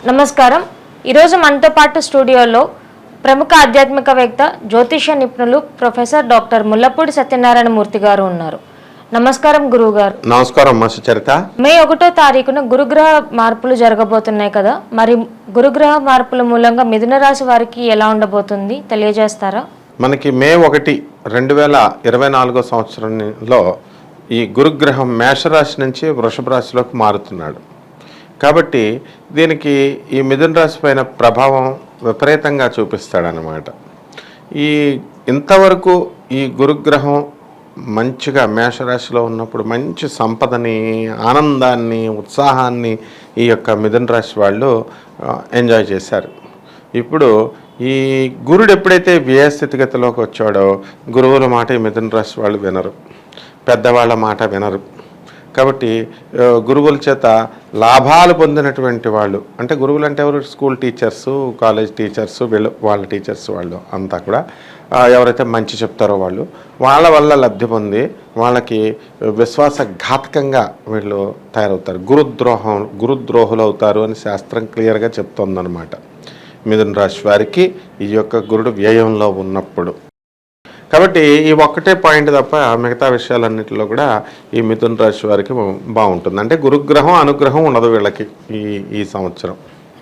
నమస్కారం. ఈరోజు మనతో పాటు స్టూడియోలో ప్రముఖ ఆధ్యాత్మికవేత్త జ్యోతిష నిపుణులు ప్రొఫెసర్ డాక్టర్ ముల్లపూడి సత్యనారాయణ మూర్తి గారు ఉన్నారు. నమస్కారం గురువు గారు. నమస్కారం అమ్మా సుచరిత. మే 1వ తారీఖున గురుగ్రహ మార్పులు జరగబోతున్నాయి కదా, మరి గురుగ్రహ మార్పుల మూలంగా మిథున రాశి వారికి ఎలా ఉండబోతుంది తెలియజేస్తారా? మనకి మే 1, 2024 సంవత్సరంలో ఈ గురుగ్రహం మేషరాశి నుంచి వృషభ రాశిలోకి మారుతున్నాడు. కాబట్టి దీనికి ఈ మిథున రాశి పైన ప్రభావం విపరీతంగా చూపిస్తాడనమాట. ఇంతవరకు ఈ గురుగ్రహం మంచిగా మేషరాశిలో ఉన్నప్పుడు మంచి సంపదని, ఆనందాన్ని, ఉత్సాహాన్ని ఈ యొక్క మిథున రాశి వాళ్ళు ఎంజాయ్ చేశారు. ఇప్పుడు ఈ గురుడు ఎప్పుడైతే వ్యయ స్థితిగతిలోకి వచ్చాడో గురువుల మాట ఈ మిథున రాశి వాళ్ళు వినరు, పెద్దవాళ్ళ మాట వినరు. కాబట్టి గురువుల చేత లాభాలు పొందినటువంటి వాళ్ళు, అంటే గురువులు అంటే ఎవరు? స్కూల్ టీచర్సు, కాలేజ్ టీచర్సు, వాళ్ళ టీచర్స్ వాళ్ళు అంతా కూడా ఎవరైతే మంచి చెప్తారో వాళ్ళ వల్ల లబ్ధి పొంది వాళ్ళకి విశ్వాసఘాతకంగా వీళ్ళు తయారవుతారు. గురుద్రోహులు అవుతారు అని శాస్త్రం క్లియర్గా చెప్తోందనమాట. మిథున రాశి వారికి ఈ యొక్క గురుడు వ్యయంలో ఉన్నప్పుడు. కాబట్టి ఈ ఒక్కటే పాయింట్ తప్ప మిగతా విషయాలన్నింటిలో కూడా ఈ మిథున రాశి వారికి బాగుంటుంది. అంటే గురుగ్రహం అనుగ్రహం ఉండదు వీళ్ళకి ఈ సంవత్సరం.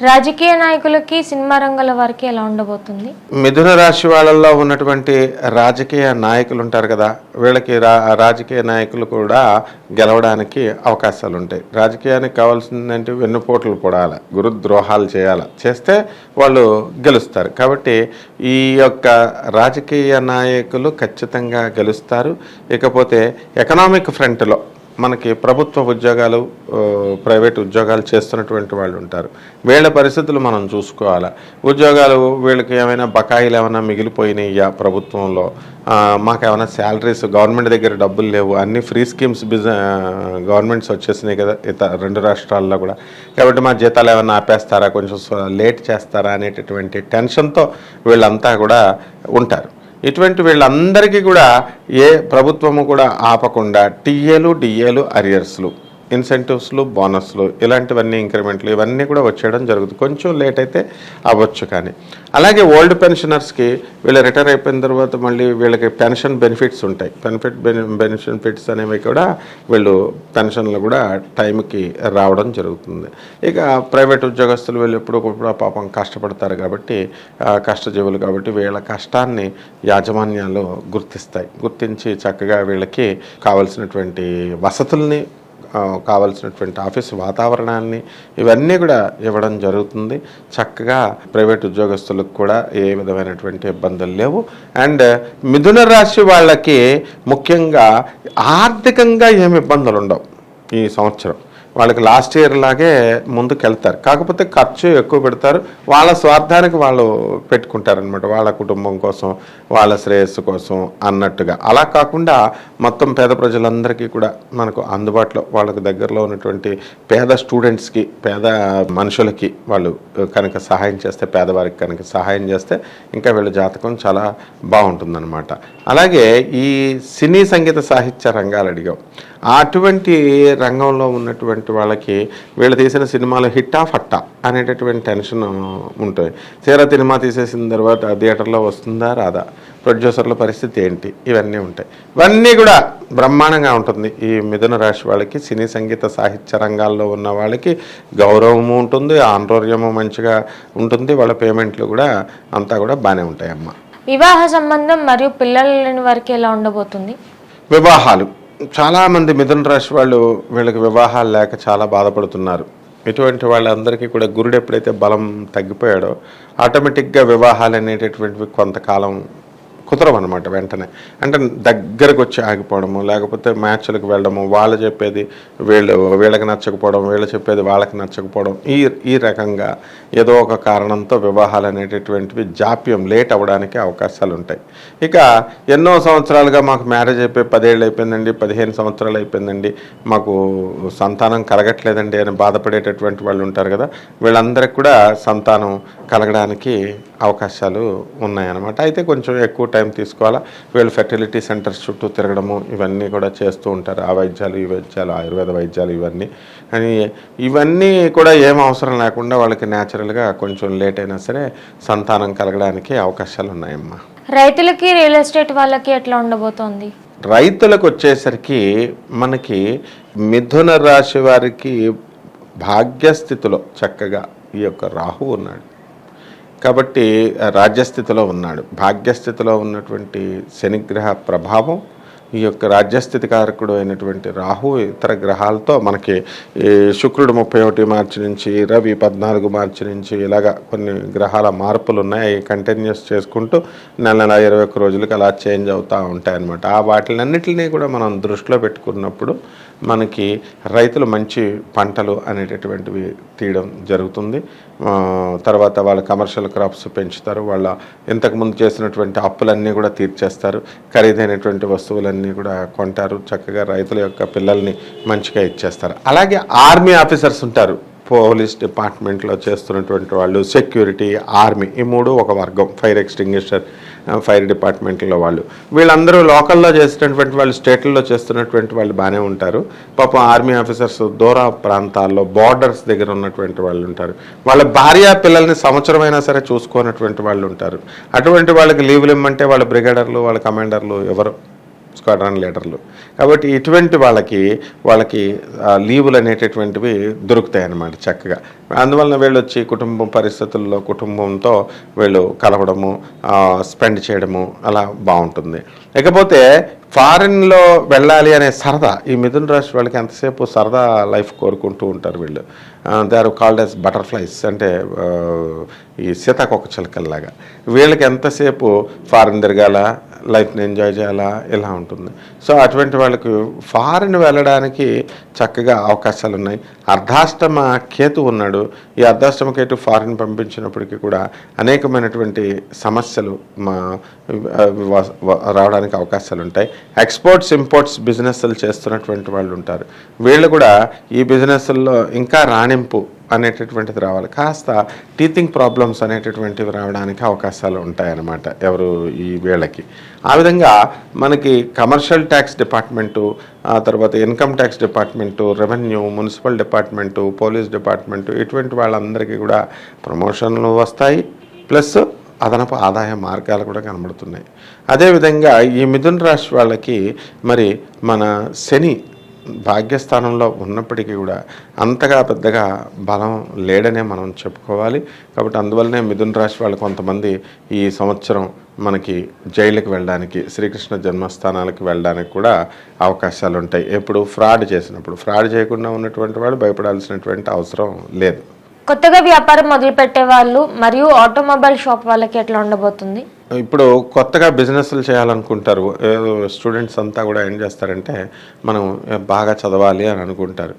రాజకీయ నాయకులకి, సినిమా రంగాల వారికి ఎలా ఉండబోతుంది? మిథున రాశి వాళ్ళల్లో ఉన్నటువంటి రాజకీయ నాయకులు ఉంటారు కదా, వీళ్ళకి రాజకీయ నాయకులు కూడా గెలవడానికి అవకాశాలు ఉంటాయి. రాజకీయానికి కావాల్సిందంటే వెన్నుపోట్లు పొడాలి, గురుద్రోహాలు చేస్తే వాళ్ళు గెలుస్తారు. కాబట్టి ఈ యొక్క రాజకీయ నాయకులు ఖచ్చితంగా గెలుస్తారు. ఇకపోతే ఎకనామిక్ ఫ్రంట్లో మనకి ప్రభుత్వ ఉద్యోగాలు, ప్రైవేట్ ఉద్యోగాలు చేస్తున్నటువంటి వాళ్ళు ఉంటారు. వీళ్ళ పరిస్థితులు మనం చూసుకోవాలి. ఉద్యోగాలు వీళ్ళకి ఏమైనా బకాయిలు ఏమైనా మిగిలిపోయినాయా ప్రభుత్వంలో, మాకేమైనా శాలరీస్, గవర్నమెంట్ దగ్గర డబ్బులు లేవు, అన్ని ఫ్రీ స్కీమ్స్ గవర్నమెంట్స్ వచ్చేసినాయి కదా రెండు రాష్ట్రాల్లో కూడా. కాబట్టి మా జీతాలు ఏమైనా ఆపేస్తారా, కొంచెం లేట్ చేస్తారా అనేటటువంటి టెన్షన్తో వీళ్ళంతా కూడా ఉంటారు. ఇటువంటి వీళ్ళందరికీ కూడా ఏ ప్రభుత్వము కూడా ఆపకుండా డిఏలు, అరియర్స్లు, ఇన్సెంటివ్స్లు, బోనస్లు, ఇలాంటివన్నీ, ఇంక్రిమెంట్లు ఇవన్నీ కూడా వచ్చేయడం జరుగుతుంది. కొంచెం లేట్ అయితే అవ్వచ్చు. కానీ అలాగే ఓల్డ్ పెన్షనర్స్కి వీళ్ళు రిటైర్ అయిపోయిన తర్వాత మళ్ళీ వీళ్ళకి పెన్షన్ బెనిఫిట్స్ ఉంటాయి. బెనిఫిట్స్ అనేవి కూడా వీళ్ళు పెన్షన్లు కూడా టైంకి రావడం జరుగుతుంది. ఇక ప్రైవేట్ ఉద్యోగస్తులు వీళ్ళు ఎప్పుడు పాపం కష్టపడతారు కాబట్టి, కష్టజీవులు కాబట్టి వీళ్ళ కష్టాన్ని యాజమాన్యాలు గుర్తించి చక్కగా వీళ్ళకి కావలసినటువంటి వసతుల్ని, కావాల్సినటువంటి ఆఫీస్ వాతావరణాన్ని ఇవన్నీ కూడా ఇవ్వడం జరుగుతుంది. చక్కగా ప్రైవేట్ ఉద్యోగస్తులకు కూడా ఏ విధమైనటువంటి ఇబ్బందులు లేవు. అండ్ మిథున రాశి వాళ్ళకి ముఖ్యంగా ఆర్థికంగా ఏమి ఇబ్బందులు ఉండవు ఈ సంవత్సరం. వాళ్ళకి లాస్ట్ ఇయర్ లాగే ముందుకెళ్తారు. కాకపోతే ఖర్చు ఎక్కువ పెడతారు, వాళ్ళ స్వార్థానికి వాళ్ళు పెట్టుకుంటారనమాట, వాళ్ళ కుటుంబం కోసం, వాళ్ళ శ్రేయస్సు కోసం అన్నట్టుగా. అలా కాకుండా మొత్తం పేద ప్రజలందరికీ కూడా మనకు అందుబాటులో, వాళ్ళకి దగ్గరలో ఉన్నటువంటి పేద స్టూడెంట్స్కి, పేద మనుషులకి వాళ్ళు కనుక సహాయం చేస్తే, పేదవారికి కనుక సహాయం చేస్తే ఇంకా వీళ్ళ జాతకం చాలా బాగుంటుందన్నమాట. అలాగే ఈ సినీ సంగీత సాహిత్య రంగాలు అడిగాం, అటువంటి రంగంలో ఉన్నటువంటి వాళ్ళకి వీళ్ళు తీసిన సినిమాలు హిట్టా ఫట్టా అనేటటువంటి టెన్షన్ ఉంటుంది. సినిమా తీసేసిన తర్వాత థియేటర్లో వస్తుందా రాదా, ప్రొడ్యూసర్ల పరిస్థితి ఏంటి, ఇవన్నీ ఉంటాయి. ఇవన్నీ కూడా బ్రహ్మాండంగా ఉంటుంది. ఈ మిథున రాశి వాళ్ళకి సినీ సంగీత సాహిత్య రంగాల్లో ఉన్న వాళ్ళకి గౌరవము ఉంటుంది, ఆంతర్యము మంచిగా ఉంటుంది, వాళ్ళ పేమెంట్లు కూడా అంతా కూడా బాగానే ఉంటాయమ్మ. వివాహ సంబంధం మరియు పిల్లలు లేని వారికి ఎలా ఉండబోతుంది? వివాహాలు చాలామంది మిథున రాశి వాళ్ళు వీళ్ళకి వివాహాలు లేక చాలా బాధపడుతున్నారు. ఇటువంటి వాళ్ళందరికీ కూడా గురుడు ఎప్పుడైతే బలం తగ్గిపోయాడో ఆటోమేటిక్గా వివాహాలు అనేటటువంటివి కొంతకాలం కుదరవన్నమాట. వెంటనే అంటే దగ్గరకు వచ్చి ఆగిపోవడము, లేకపోతే మ్యాచ్లకు వెళ్ళడము, వాళ్ళు చెప్పేది వీళ్ళకి నచ్చకపోవడం, వీళ్ళు చెప్పేది వాళ్ళకి నచ్చకపోవడం, ఈ రకంగా ఏదో ఒక కారణంతో వివాహాలు అనేటటువంటివి జాప్యం, లేట్ అవ్వడానికి అవకాశాలు ఉంటాయి. ఇక ఎన్నో సంవత్సరాలుగా మాకు మ్యారేజ్ అయిపోయి 10 ఏళ్ళు అయిపోయిందండి, 15 సంవత్సరాలు అయిపోయిందండి, మాకు సంతానం కలగట్లేదండి అని బాధపడేటటువంటి వాళ్ళు ఉంటారు కదా, వీళ్ళందరికీ కూడా సంతానం కలగడానికి అవకాశాలు ఉన్నాయన్నమాట. అయితే కొంచెం ఎక్కువ టైం తీసుకోవాలా. వీళ్ళు ఫెర్టిలిటీ సెంటర్స్ చుట్టూ తిరగడము ఇవన్నీ కూడా చేస్తూ ఉంటారు. ఆ వైద్యాలు ఈ వైద్యాలు ఆయుర్వేద వైద్యాలు ఇవన్నీ. కానీ ఇవన్నీ కూడా ఏం అవసరం లేకుండా వాళ్ళకి న్యాచురల్గా కొంచెం లేట్ అయినా సరే సంతానం కలగడానికి అవకాశాలు ఉన్నాయమ్మా. రైతులకి, రియల్ ఎస్టేట్ వాళ్ళకి ఎట్లా ఉండబోతోంది? రైతులకు వచ్చేసరికి మనకి మిథున రాశి వారికి భాగ్యస్థితిలో చక్కగా ఈ యొక్క రాహు ఉన్నాడు కాబట్టి రాజ్యస్థితిలో ఉన్నాడు. భాగ్యస్థితిలో ఉన్నటువంటి శనిగ్రహ ప్రభావం, ఈ యొక్క రాజ్యస్థితి కారకుడు అయినటువంటి రాహు ఇతర గ్రహాలతో మనకి శుక్రుడు 31 మార్చి నుంచి, రవి 14 మార్చి నుంచి ఇలాగా కొన్ని గ్రహాల మార్పులు ఉన్నాయి. అవి కంటిన్యూస్ చేసుకుంటూ నెల 21 రోజులకి అలా చేంజ్ అవుతూ ఉంటాయి అన్నమాట. ఆ వాటిలన్నిటినీ కూడా మనం దృష్టిలో పెట్టుకున్నప్పుడు మనకి రైతులు మంచి పంటలు అనేటటువంటివి తీయడం జరుగుతుంది. తర్వాత వాళ్ళ కమర్షియల్ క్రాప్స్ పెంచుతారు. వాళ్ళ ఇంతకుముందు చేసినటువంటి అప్పులన్నీ కూడా తీర్చేస్తారు. ఖరీదైనటువంటి వస్తువులన్నీ కూడా కొంటారు. చక్కగా రైతుల యొక్క పిల్లల్ని మంచిగా ఇచ్చేస్తారు. అలాగే ఆర్మీ ఆఫీసర్స్ ఉంటారు. పోలీస్ డిపార్ట్మెంట్లో చేస్తున్నటువంటి వాళ్ళు, సెక్యూరిటీ, ఆర్మీ, ఈ మూడు ఒక వర్గం. ఫైర్ ఎక్స్టింగ్విషర్, ఫైర్ డిపార్ట్మెంట్లో వాళ్ళు, వీళ్ళందరూ లోకల్లో చేసినటువంటి వాళ్ళు, స్టేట్లలో చేస్తున్నటువంటి వాళ్ళు బాగానే ఉంటారు. పాపం ఆర్మీ ఆఫీసర్స్ దూర ప్రాంతాల్లో బార్డర్స్ దగ్గర ఉన్నటువంటి వాళ్ళు ఉంటారు. వాళ్ళ భార్య పిల్లల్ని సంవత్సరమైనా సరే చూసుకున్నటువంటి వాళ్ళు ఉంటారు. అటువంటి వాళ్ళకి లీవులు ఇమ్మంటే వాళ్ళ బ్రిగేడర్లు, వాళ్ళ కమాండర్లు ఎవరు? స్క్వాడ్రన్ లీడర్లు. కాబట్టి ఇటువంటి వాళ్ళకి లీవులు అనేటటువంటివి దొరుకుతాయి అన్నమాట చక్కగా. అందువలన వీళ్ళు వచ్చి కుటుంబం పరిస్థితుల్లో కుటుంబంతో వీళ్ళు కలవడము, స్పెండ్ చేయడము అలా బాగుంటుంది. ఇకపోతే ఫారిన్లో వెళ్ళాలి అనే సరదా, ఈ మిథున రాశి వాళ్ళకి ఎంతసేపు సరదా లైఫ్ కోరుకుంటూ ఉంటారు వీళ్ళు. They are called as butterflies, అంటే ఈ సీతాకోక చిలకల్లాగా. వీళ్ళకి ఎంతసేపు ఫారిన్ తిరగాల, లైఫ్ని ఎంజాయ్ చేయాలా, ఇలా ఉంటుంది. సో అటువంటి వాళ్ళకి ఫారిన్ వెళ్ళడానికి చక్కగా అవకాశాలు ఉన్నాయి. అర్ధాష్టమ కేతు ఉన్నాడు. ఈ అర్ధాష్టమ కేతు ఫారిన్ పంపించినప్పటికీ కూడా అనేకమైనటువంటి సమస్యలు రావడానికి అవకాశాలు ఉంటాయి. ఎక్స్పోర్ట్స్, ఇంపోర్ట్స్ బిజినెస్లు చేస్తున్నటువంటి వాళ్ళు ఉంటారు. వీళ్ళు కూడా ఈ బిజినెస్ల్లో ఇంకా రాణింపు అనేటటువంటిది రావాలి. కాస్త టీచింగ్ ప్రాబ్లమ్స్ అనేటటువంటివి రావడానికి అవకాశాలు ఉంటాయన్నమాట ఎవరు ఈ వీళ్ళకి. ఆ విధంగా మనకి కమర్షియల్ ట్యాక్స్ డిపార్ట్మెంటు, ఆ తర్వాత income tax department, revenue, municipal department, police department, ఇటువంటి వాళ్ళందరికీ కూడా ప్రమోషన్లు వస్తాయి. ప్లస్ అదనపు ఆదాయ మార్గాలు కూడా కనబడుతున్నాయి. అదేవిధంగా ఈ మిథున రాశి వాళ్ళకి మరి మన శని భాగ్యస్థానంలో ఉన్నప్పటికీ కూడా అంతగా పెద్దగా బలం లేడనే మనం చెప్పుకోవాలి. కాబట్టి అందువల్లనే మిథున రాశి వాళ్ళు కొంతమంది ఈ సంవత్సరం మనకి జైలుకి వెళ్ళడానికి, శ్రీకృష్ణ జన్మస్థానాలకు వెళ్ళడానికి కూడా అవకాశాలు ఉంటాయి. ఎప్పుడు ఫ్రాడ్ చేసినప్పుడు. ఫ్రాడ్ చేయకుండా ఉన్నటువంటి వాళ్ళు భయపడాల్సినటువంటి అవసరం లేదు. కొత్తగా వ్యాపారం మొదలుపెట్టే వాళ్ళు మరియు ఆటోమొబైల్ షాప్ వాళ్ళకి ఎట్లా ఉండబోతుంది? ఇప్పుడు కొత్తగా బిజినెస్లు చేయాలనుకుంటారు స్టూడెంట్స్ అంతా కూడా ఏం చేస్తారంటే మనం బాగా చదవాలి అని అనుకుంటారు.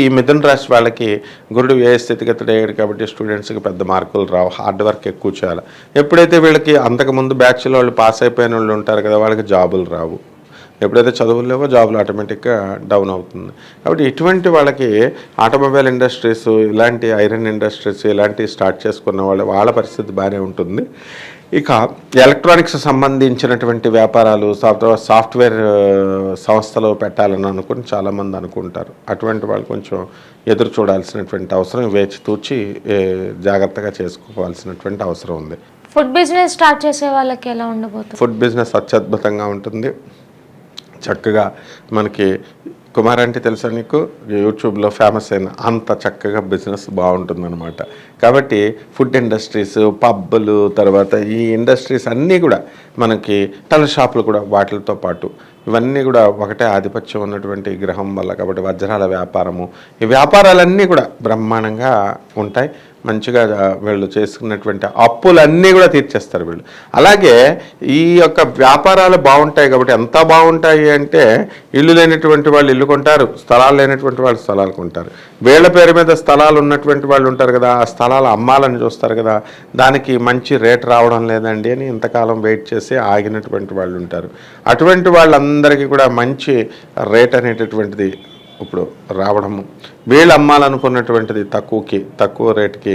ఈ మిథున రాశి వాళ్ళకి గురుడు ఏ స్థితిగతుడు అయ్యాడు కాబట్టి స్టూడెంట్స్కి పెద్ద మార్కులు రావు, హార్డ్ వర్క్ ఎక్కువ చేయాలి. ఎప్పుడైతే వీళ్ళకి అంతకుముందు బ్యాచ్లో వాళ్ళు పాస్ అయిపోయిన వాళ్ళు ఉంటారు కదా, వాళ్ళకి జాబులు రావు. ఎప్పుడైతే చదువులు లేవో జాబులు ఆటోమేటిక్గా డౌన్ అవుతుంది. కాబట్టి ఇటువంటి వాళ్ళకి ఆటోమొబైల్ ఇండస్ట్రీస్, ఇలాంటి ఐరన్ ఇండస్ట్రీస్ ఇలాంటివి స్టార్ట్ చేసుకున్న వాళ్ళ పరిస్థితి బాగానే ఉంటుంది. ఇక ఎలక్ట్రానిక్స్ సంబంధించినటువంటి వ్యాపారాలు, సాఫ్ట్వేర్ సంస్థలు పెట్టాలని అనుకుని చాలామంది అనుకుంటారు. అటువంటి వాళ్ళు కొంచెం ఎదురు చూడాల్సినటువంటి అవసరం, వేచి తూచి జాగ్రత్తగా చేసుకోవాల్సినటువంటి అవసరం ఉంది. ఫుడ్ బిజినెస్ స్టార్ట్ చేసే వాళ్ళకి ఎలా ఉండబోతుంది? ఫుడ్ బిజినెస్ అత్యద్భుతంగా ఉంటుంది. చక్కగా మనకి కుమార్ అంటే తెలుసా నీకు, యూట్యూబ్లో ఫేమస్ అయిన అంత చక్కగా బిజినెస్ బాగుంటుందన్నమాట. కాబట్టి ఫుడ్ ఇండస్ట్రీస్, పబ్బులు, తర్వాత ఈ ఇండస్ట్రీస్ అన్నీ కూడా మనకి టల్ షాపులు కూడా వాటితో పాటు ఇవన్నీ కూడా ఒకటే ఆధిపత్యం ఉన్నటువంటి గ్రహం వల్ల. కాబట్టి వజ్రాల వ్యాపారము, ఈ వ్యాపారాలన్నీ కూడా బ్రహ్మాండంగా ఉంటాయి. మంచిగా వీళ్ళు చేసుకున్నటువంటి అప్పులన్నీ కూడా తీర్చేస్తారు వీళ్ళు. అలాగే ఈ యొక్క వ్యాపారాలు బాగుంటాయి కాబట్టి ఎంత బాగుంటాయి అంటే ఇల్లు లేనటువంటి వాళ్ళు ఇల్లు కొంటారు, స్థలాలు లేనటువంటి వాళ్ళు స్థలాలు కొంటారు. వీళ్ళ పేరు మీద స్థలాలు ఉన్నటువంటి వాళ్ళు ఉంటారు కదా, ఆ స్థలాలు అమ్మాలని చూస్తారు కదా, దానికి మంచి రేట్ రావడం లేదండి అని ఇంతకాలం వెయిట్ చేసి ఆగినటువంటి వాళ్ళు ఉంటారు. అటువంటి వాళ్ళందరికీ కూడా మంచి రేట్ అనేటటువంటిది ఇప్పుడు రావడము, వీళ్ళు అమ్మాలనుకున్నటువంటిది తక్కువ రేటుకి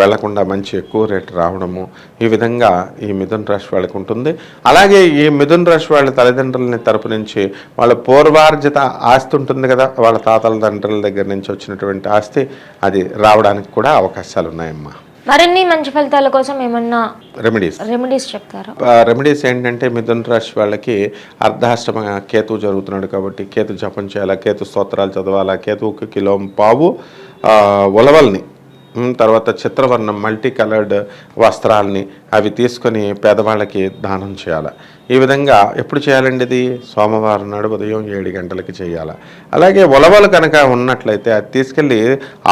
వెళ్లకుండా మంచి ఎక్కువ రేటు రావడము, ఈ విధంగా ఈ మిథున రాశి వాళ్ళకి ఉంటుంది. అలాగే ఈ మిథున రాశి వాళ్ళ తల్లిదండ్రులని తరపు నుంచి వాళ్ళ పూర్వార్జిత ఆస్తి ఉంటుంది కదా, వాళ్ళ తాతల తండ్రుల దగ్గర నుంచి వచ్చినటువంటి ఆస్తి అది రావడానికి కూడా అవకాశాలు ఉన్నాయమ్మా. మరిన్ని మంచి ఫలితాల కోసం ఏమన్నా రెమెడీస్ చెప్తారా? రెమెడీస్ ఏంటంటే మిథున రాశి వాళ్ళకి అర్ధాష్టమ కేతువు జరుగుతున్నాడు కాబట్టి కేతు జపం చేయాలా, కేతు స్తోత్రాలు చదవాలా, కేతువుకి కిలోం పావు ఉలవల్ని, తర్వాత చిత్రవర్ణం మల్టీ కలర్డ్ వస్త్రాలని అవి తీసుకొని పేదవాళ్ళకి దానం చేయాలి. ఈ విధంగా ఎప్పుడు చేయాలండి? ఇది సోమవారం నాడు ఉదయం 7 గంటలకి చేయాలి. అలాగే ఉలవలు కనుక ఉన్నట్లయితే అది తీసుకెళ్ళి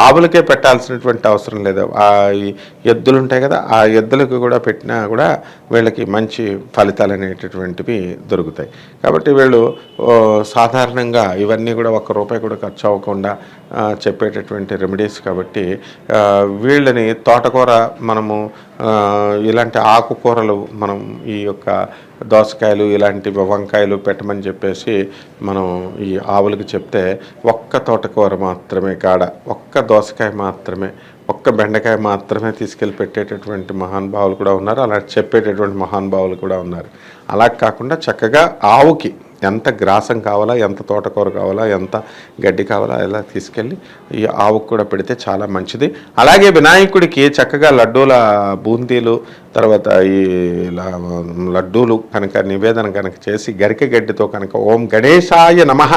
ఆవులకే పెట్టాల్సినటువంటి అవసరం లేదు. ఆ ఎద్దులు ఉంటాయి కదా, ఆ ఎద్దులకు కూడా పెట్టినా కూడా వీళ్ళకి మంచి ఫలితాలు అనేటటువంటివి దొరుకుతాయి. కాబట్టి వీళ్ళు సాధారణంగా ఇవన్నీ కూడా ₹1 కూడా ఖర్చు అవ్వకుండా చెప్పేటటువంటి రెమెడీస్ కాబట్టి వీళ్ళని తోటకూర, మనము ఇలాంటి ఆకుకూరలు, మనం ఈ యొక్క దోసకాయలు ఇలాంటి వంకాయలు పెట్టమని చెప్పేసి మనం ఈ ఆవులకి చెప్తే ఒక్క తోటకూర మాత్రమే కాడ, ఒక్క దోసకాయ మాత్రమే, ఒక్క బెండకాయ మాత్రమే తీసుకెళ్ళి పెట్టేటటువంటి మహానుభావులు కూడా ఉన్నారు. అలా చెప్పేటటువంటి మహానుభావులు కూడా ఉన్నారు. అలా కాకుండా చక్కగా ఆవుకి ఎంత గ్రాసం కావాలా, ఎంత తోటకూర కావాలా, ఎంత గడ్డి కావాలా ఇలా తీసుకెళ్ళి ఈ ఆవుకు కూడా పెడితే చాలా మంచిది. అలాగే వినాయకుడికి చక్కగా లడ్డూల బూందీలు, తర్వాత ఈ లడ్డూలు కనుక నివేదన కనుక చేసి గరిక గడ్డితో కనుక ఓం గణేశాయ నమః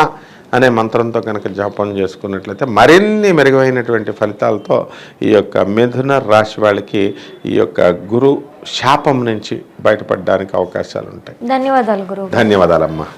అనే మంత్రంతో కనుక జపం చేసుకున్నట్లయితే మరిన్ని మెరుగైనటువంటి ఫలితాలతో ఈ యొక్క మిథున రాశి వాళ్ళకి ఈ యొక్క గురు శాపం నుంచి బయటపడడానికి అవకాశాలు ఉంటాయి. ధన్యవాదాలు గురువు. ధన్యవాదాలమ్మా.